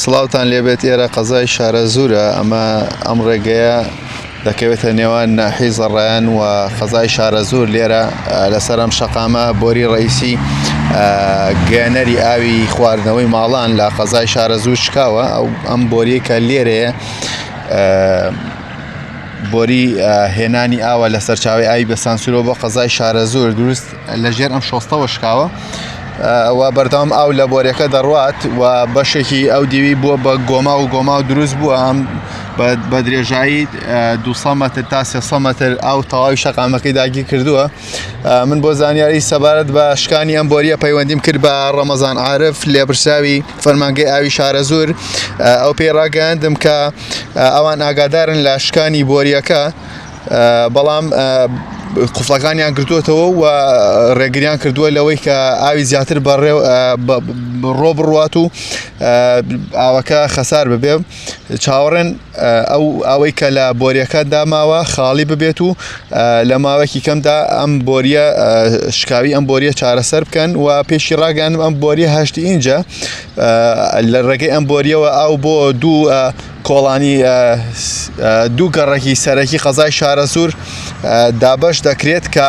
سڵاوتان لێبێت ئێرە قەزای شارەزورە ئەم ڕێگەیە دەکەوێتە نێوان ناحی زەڕایان و قەزای شارەزور لێرە لەسەر ئەم شەقامە بۆری ڕئیسی گەنەری ئاوی خواردنەوەی ماڵان لە قەزای شارەزور شکاوە ئەم بۆریە کە لێرەیە بۆری هێنانی ئاوە لە سەرچاوی ئاوی بە سانسورۆ بۆ قەزای شارەزور دروست لەژێر ئەم شۆستەوە شکاوە و بەردەوام ئاو لە بۆریەکە دەڕوات و بەشێکی ئەو دیوی بووە بە گۆما و دروست بووە ئەم بە درێژایی 200 متر تا 300 متر ئاو تەواوی شەقامەکەی داگیر کردووە. من بۆ زانیاری سەبارەت بە شکانی ئەم بۆریە پەیوەندیم کرد بە ڕەمەزان عارف لێپرساوی فەرمانگەی ئاوی شارەزور. ئەو پێی ڕاگەیاندم کە ئەوان ئاگادارن لە شکانی بۆریەکە، بەڵام قوفڵەکانیان کردوێتەوە و ڕێگریان کردووە لەوەی کە ئاوی زیاتر ڕۆ بڕوات و ئاوەکە خەسار ببێ. چاوەڕێن ئەو ئەوەی کە لە بۆریەکە داماوە خاڵی ببێت و لە ماوەیەکی کەمدا ئەم بۆریە شکاوی ئەم بۆریە چارەسەر بکەن و پێشی ڕاگەاندم ئەم بۆریە هەشتی ئینجە لە ڕێگەی ئەم بۆریەوە ئاو بۆ کۆڵانی دوو گەڕێکی سەرەکی قەزای شارەزور دابەش دەکرێت کە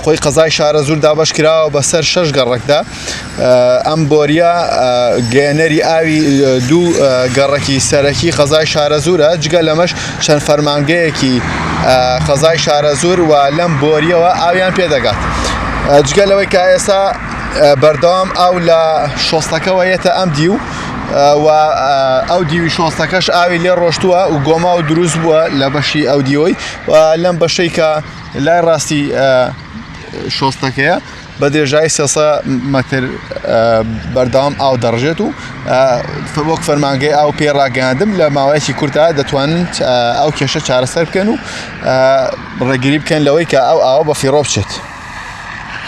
خۆی قەزای شارەزور دابەش کراوە بەسەر 6 گەڕێکدا. ئەم بۆریە گەنەری ئاوی دوو گەڕێکی سەرەکی قەزای شارەزورە، جگە لەمەش چەند فەرمانگەیەکی قەزای شارەزور و لەم بۆریەوە ئاویان پێدەگات. جگە لەوەی کە ئێستا بەردەوام ئاو لە شۆستەکەەوە یێتە ئەم دیو و ئەو دیوی شۆستەکەش ئاوی لێ ڕۆشتووە و گۆما و دروست بووە لە بەشی ئەو دیۆی و لەم بەشەی کە لای ڕاستی شۆستەکەیە بە درێژایی 300 متر بەردەوام ئاو دەڕژێت و وەک فەرمانگەی ئاو پێ ڕاگەاندم لە ماوەیەکی کورتدا دەتوانن ئەو کێشە چارەسەر بکەن و ڕێگیری بکەن لەوەی کە ئەو ئاوە بە فیڕۆ بچێت.